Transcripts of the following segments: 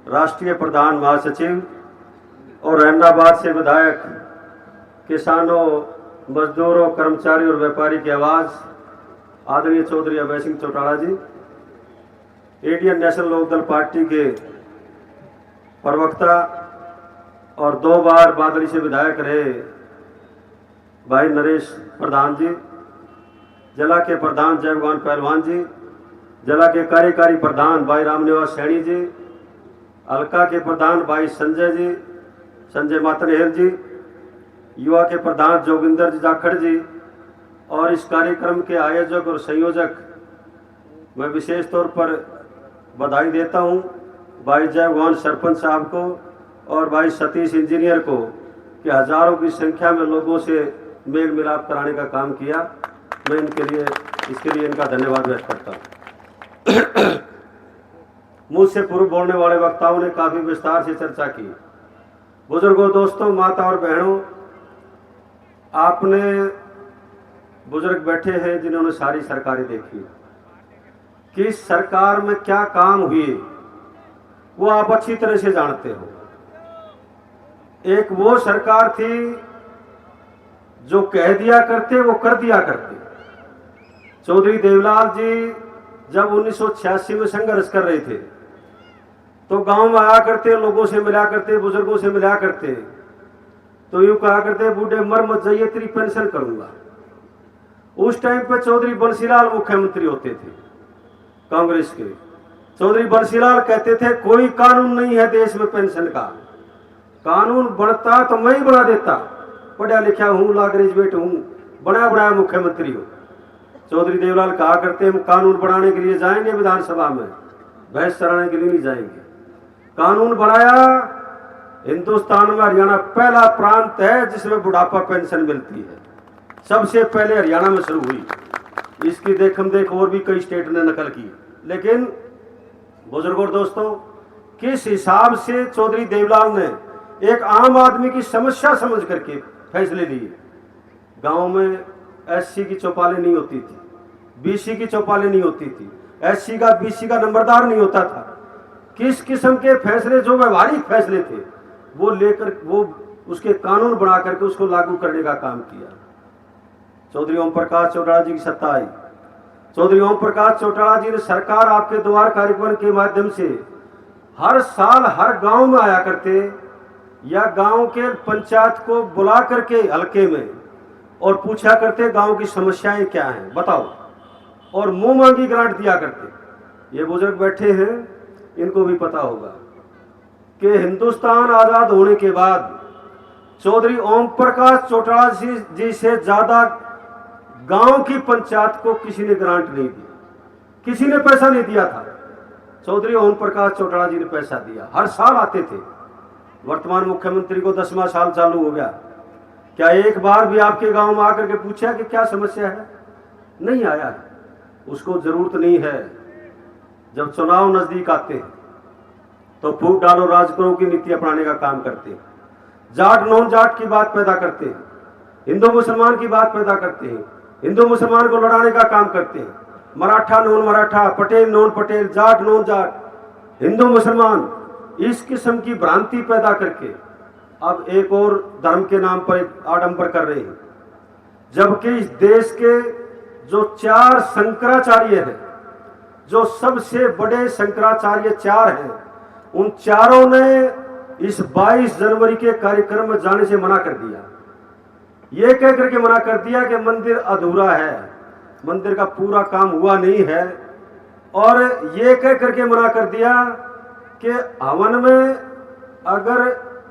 राष्ट्रीय प्रधान महासचिव और अहमदाबाद से विधायक, किसानों, मजदूरों, कर्मचारी और व्यापारी की आवाज़ आदरणीय चौधरी अभय सिंह चौटाला जी, इंडियन नेशनल लोकदल पार्टी के प्रवक्ता और 2 बार बादली से विधायक रहे भाई नरेश प्रधान जी, जिला के प्रधान जय भगवान पहलवान जी, जिला के कार्यकारी प्रधान भाई रामनिवास सैनी जी, हल्का के प्रधान भाई संजय जी, संजय मातनहेल जी, युवा के प्रधान जोगिंदर जी जाखड़ जी, और इस कार्यक्रम के आयोजक और संयोजक मैं विशेष तौर पर बधाई देता हूं भाई जय भगवान सरपंच साहब को और भाई सतीश इंजीनियर को कि हजारों की संख्या में लोगों से मेल मिलाप कराने का काम किया। मैं इसके लिए इनका धन्यवाद व्यक्त करता हूं। मुझसे पूर्व बोलने वाले वक्ताओं ने काफी विस्तार से चर्चा की। बुजुर्गों, दोस्तों, माता और बहनों, आपने बुजुर्ग बैठे हैं जिन्होंने सारी सरकारें देखी, कि सरकार में क्या काम हुए वो आप अच्छी तरह से जानते हो। एक वो सरकार थी जो कह दिया करते वो कर दिया करते। चौधरी देवलाल जी जब 1986 में संघर्ष कर रहे थे तो गांव में आया करते, लोगों से मिला करते, बुजुर्गों से मिला करते, तो यूं कहा करते बूढ़े मर मत जाइए तेरी पेंशन करूंगा। उस टाइम पे चौधरी बंसीलाल मुख्यमंत्री होते थे कांग्रेस के। चौधरी बंसीलाल कहते थे कोई कानून नहीं है देश में पेंशन का, कानून बनता तो मैं ही बना देता, पढ़ा लिखा हूं, ला ग्रेजुएट हूं, बनाया मुख्यमंत्री हूं। चौधरी देवलाल कहा करते हम कानून बनाने के लिए जाएंगे विधानसभा में, बहस चलाने के लिए नहीं जाएंगे। कानून बनाया। हिंदुस्तान में हरियाणा पहला प्रांत है जिसमें बुढ़ापा पेंशन मिलती है, सबसे पहले हरियाणा में शुरू हुई। इसकी देखम देख और भी कई स्टेट ने नकल की। लेकिन बुजुर्गों, दोस्तों, किस हिसाब से चौधरी देवलाल ने एक आम आदमी की समस्या समझ करके फैसले लिए। गांव में एससी की चौपालें नहीं होती थी, बीसी की चौपालें नहीं होती थी, एससी का बीसी का नंबरदार नहीं होता था। किस किस्म के फैसले, जो व्यवहारिक फैसले थे, वो लेकर वो उसके कानून बना करके उसको लागू करने का काम किया। चौधरी ओम प्रकाश चौटाला जी की सत्ता आई। चौधरी ओम प्रकाश चौटाला जी ने सरकार आपके द्वार कार्यक्रम के माध्यम से हर साल हर गांव में आया करते, या गांव के पंचायत को बुला करके हल्के में और पूछा करते गांव की समस्याएं क्या हैं बताओ, और मुंह मांगी ग्रांट दिया करते। ये बुजुर्ग बैठे हैं, इनको भी पता होगा कि हिंदुस्तान आजाद होने के बाद चौधरी ओम प्रकाश चौटाला जी से ज्यादा गांव की पंचायत को किसी ने ग्रांट नहीं दी, किसी ने पैसा नहीं दिया था। चौधरी ओम प्रकाश चौटाला जी ने पैसा दिया, हर साल आते थे। वर्तमान मुख्यमंत्री को 10वां साल चालू हो गया, क्या एक बार भी आपके गांव में आकर के पूछा कि क्या समस्या है? नहीं आया है। उसको जरूरत नहीं है। जब चुनाव नजदीक आते हैं तो फूट डालो राज करो की नीति अपनाने का काम करते हैं। जाट नॉन जाट की बात पैदा करते हैं, हिंदू मुसलमान की बात पैदा करते हैं, हिंदू मुसलमान को लड़ाने का काम करते हैं। Maratha non Maratha, Patel non Patel, Jat non Jat, Hindu मुसलमान, इस किस्म की भ्रांति पैदा करके अब एक और धर्म के नाम पर एक आडंबर कर रहे हैं। जबकि इस देश के जो 4 शंकराचार्य हैं, जो सबसे बड़े शंकराचार्य 4 हैं, उन चारों ने इस 22 जनवरी के कार्यक्रम में जाने से मना कर दिया। ये कह करके मना कर दिया कि मंदिर अधूरा है, मंदिर का पूरा काम हुआ नहीं है, और ये कह करके मना कर दिया कि हवन में अगर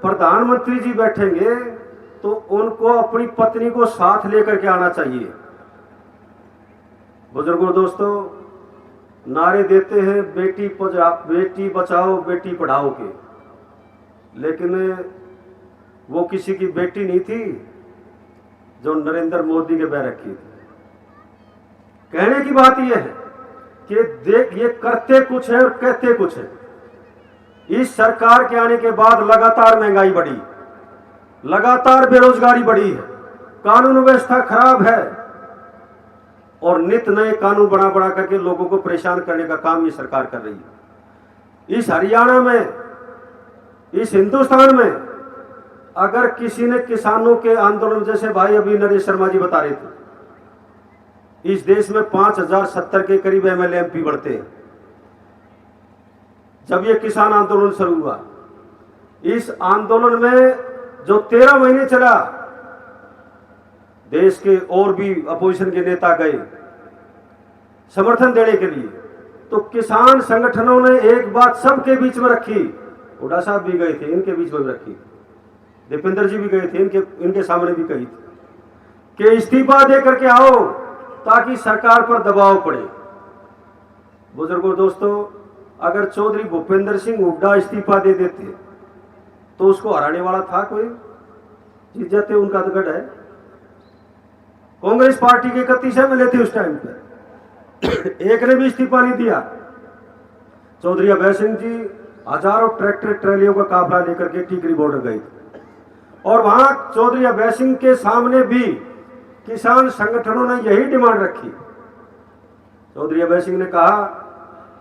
प्रधानमंत्री जी बैठेंगे तो उनको अपनी पत्नी को साथ लेकर के आना चाहिए। बुजुर्गों, दोस्तों, नारे देते हैं बेटी बचाओ बेटी पढ़ाओ के, लेकिन वो किसी की बेटी नहीं थी जो नरेंद्र मोदी के बैर रखी थी। कहने की बात यह है कि देख, ये करते कुछ है और कहते कुछ है। इस सरकार के आने के बाद लगातार महंगाई बढ़ी, लगातार बेरोजगारी बढ़ी है, कानून व्यवस्था खराब है, और नित नए कानून बना करके लोगों को परेशान करने का काम ये सरकार कर रही है। इस हरियाणा में इस हिंदुस्तान में अगर किसी ने किसानों के आंदोलन, जैसे भाई अभी नरेश शर्मा जी बता रहे थे, इस देश में 5070 के करीब एमएलए एमपी बढ़ते हैं। जब ये किसान आंदोलन शुरू हुआ, इस आंदोलन में जो 13 महीने चला, देश के और भी अपोजिशन के नेता गए समर्थन देने के लिए। तो किसान संगठनों ने एक बात सबके बीच में रखी, हुड्डा साहब भी गए थे, इनके बीच में भी रखी, दीपेंद्र जी भी गए थे, इनके सामने भी कही थी कि इस्तीफा दे करके आओ ताकि सरकार पर दबाव पड़े। बुजुर्गों दोस्तों, अगर चौधरी भूपेंद्र सिंह हुड्डा इस्तीफा दे देते तो उसको हराने वाला था कोई? जीत जाते, उनका तो गढ़ है। कांग्रेस पार्टी के 31 एमएलए थे उस टाइम पे, एक ने भी इस्तीफा नहीं दिया। चौधरी अभय सिंह जी हजारों ट्रैक्टर ट्रैलियों का काफला लेकर के टीकरी बॉर्डर गए थे, और वहां चौधरी अभय सिंह के सामने भी किसान संगठनों ने यही डिमांड रखी। चौधरी अभय सिंह ने कहा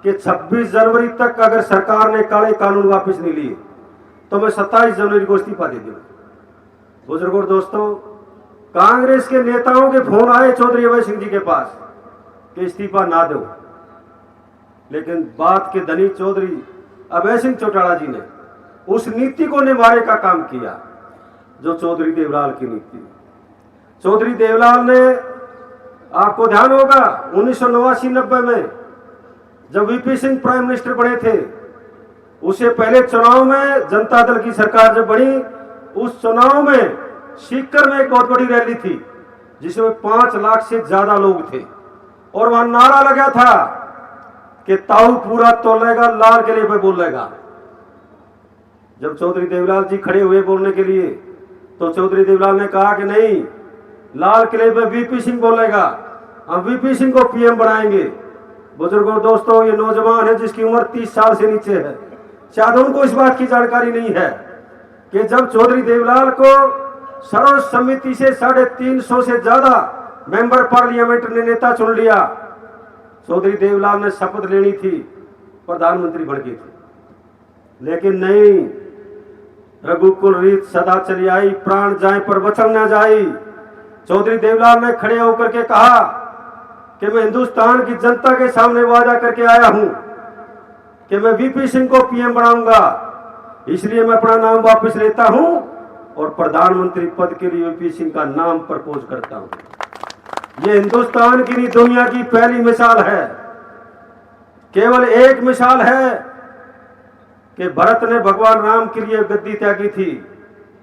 कि 26 जनवरी तक अगर सरकार ने काले कानून वापस नहीं लिए तो मैं 27 जनवरी को इस्तीफा दे दूंगा। बुजुर्गों दोस्तों, कांग्रेस के नेताओं के फोन आए चौधरी अभय सिंह जी के पास कि इस्तीफा ना दो, लेकिन बात के धनी चौधरी अभय सिंह चौटाला जी ने उस नीति को निभाने का काम किया जो चौधरी देवलाल की नीति। चौधरी देवलाल ने, आपको ध्यान होगा, 1989-90 में जब वीपी सिंह प्राइम मिनिस्टर बने थे, उससे पहले चुनाव में जनता दल की सरकार जब बनी, उस चुनाव में सीकर में एक बहुत बड़ी रैली थी जिसमें 5 लाख से ज्यादा लोग थे, और वहां नारा लगा था कि ताऊ पूरा तोलेगा, लाल किले पे बोलेगा। जब चौधरी देवलाल जी खड़े हुए बोलने के लिए, तो चौधरी देवलाल ने कहा कि नहीं, लाल किले पे वीपी सिंह बोलेगा, हम वीपी सिंह को पीएम बनाएंगे। बुजुर्गों दोस्तों, ये नौजवान है जिसकी उम्र 30 साल से नीचे है, शायद उनको इस बात की जानकारी नहीं है कि जब चौधरी देवलाल को सर्वसम्मति से 350 से ज्यादा मेंबर पार्लियामेंट ने नेता चुन लिया, चौधरी देवलाल ने शपथ लेनी थी, प्रधानमंत्री बन गए थे। लेकिन नहीं, रघुकुल रीत सदा चली आई, प्राण जाए पर वचन न जाई। चौधरी देवलाल ने खड़े होकर के कहा कि मैं हिंदुस्तान की जनता के सामने वादा करके आया हूं कि मैं वीपी सिंह को पीएम बनाऊंगा, इसलिए मैं अपना नाम वापस लेता हूं और प्रधानमंत्री पद के लिए वीपी सिंह का नाम प्रपोज करता हूं। ये हिंदुस्तान की नहीं, दुनिया की पहली मिसाल है। केवल एक मिसाल है कि भरत ने भगवान राम के लिए गद्दी त्यागी थी,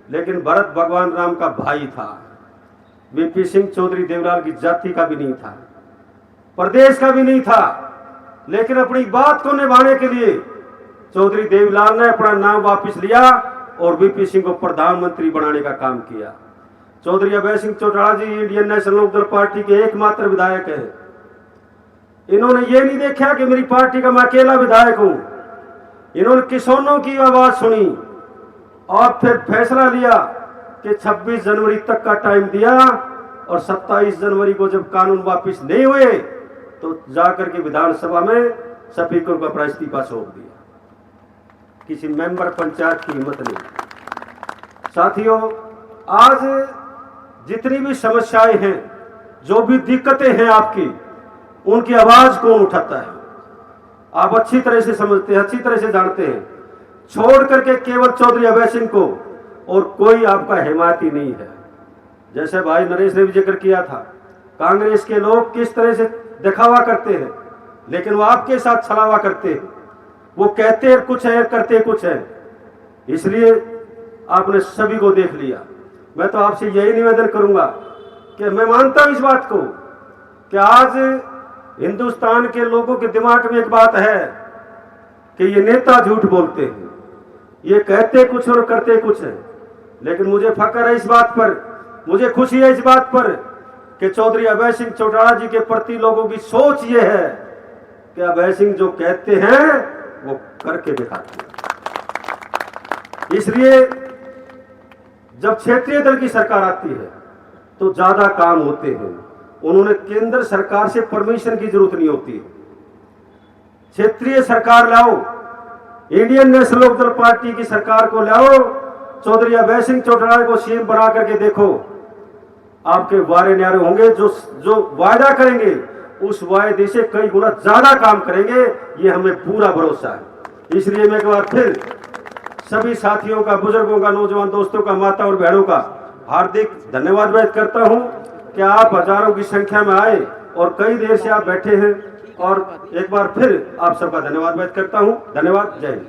लेकिन भरत भगवान राम का भाई था। वीपी सिंह चौधरी देवलाल की जाति का भी नहीं था, प्रदेश का भी नहीं था, लेकिन अपनी बात को निभाने के लिए चौधरी देवलाल ने अपना नाम वापस लिया और वीपी सिंह को प्रधानमंत्री बनाने का काम किया। चौधरी अभय सिंह चौटाला जी इंडियन नेशनल लोकदल पार्टी के एकमात्र विधायक हैं। इन्होंने ये नहीं देखा कि मेरी पार्टी का मैं अकेला विधायक हूं, इन्होंने किसानों की आवाज सुनी और फिर फैसला लिया कि 26 जनवरी तक का टाइम दिया, और 27 जनवरी को जब कानून वापस नहीं हुए तो जाकर के विधानसभा में स्पीकर को अपना इस्तीफा सौंप दिया। किसी मेंबर पंचायत की हिम्मत नहीं। साथियों, आज जितनी भी समस्याएं हैं, जो भी दिक्कतें हैं आपकी, उनकी आवाज कौन उठाता है? आप अच्छी तरह से समझते हैं, अच्छी तरह से जानते हैं। छोड़ करके केवल चौधरी अभय सिंह को और कोई आपका हिमायती नहीं है। जैसे भाई नरेश ने भी जिक्र किया था, कांग्रेस के लोग किस तरह से दिखावा करते हैं, लेकिन वो आपके साथ छलावा करते हैं। वो कहते कुछ है, करते कुछ है। इसलिए आपने सभी को देख लिया। मैं तो आपसे यही निवेदन करूंगा कि मैं मानता हूं इस बात को कि आज हिंदुस्तान के लोगों के दिमाग में एक बात है कि ये नेता झूठ बोलते हैं, ये कहते कुछ और करते कुछ है। लेकिन मुझे फख्र है इस बात पर, मुझे खुशी है इस बात पर कि चौधरी अभय सिंह चौटाला जी के प्रति लोगों की सोच ये है कि अभय सिंह जो कहते हैं वो करके दिखाते हैं। इसलिए जब क्षेत्रीय दल की सरकार आती है तो ज्यादा काम होते हैं। उन्होंने केंद्र सरकार से परमिशन की जरूरत नहीं होती। क्षेत्रीय सरकार लाओ, इंडियन नेशनल लोकदल पार्टी की सरकार को लाओ, चौधरी अभय सिंह चौटाला को सीएम बना करके देखो, आपके वारे न्यारे होंगे। जो वायदा करेंगे उस वायदे से कई गुना ज्यादा काम करेंगे, ये हमें पूरा भरोसा है। इसलिए मैं एक बार फिर सभी साथियों का, बुजुर्गों का, नौजवान दोस्तों का, माता और बहनों का हार्दिक धन्यवाद व्यक्त करता हूं कि आप हजारों की संख्या में आए और कई देर से आप बैठे हैं, और एक बार फिर आप सबका धन्यवाद व्यक्त करता हूं। धन्यवाद। जय हिंद।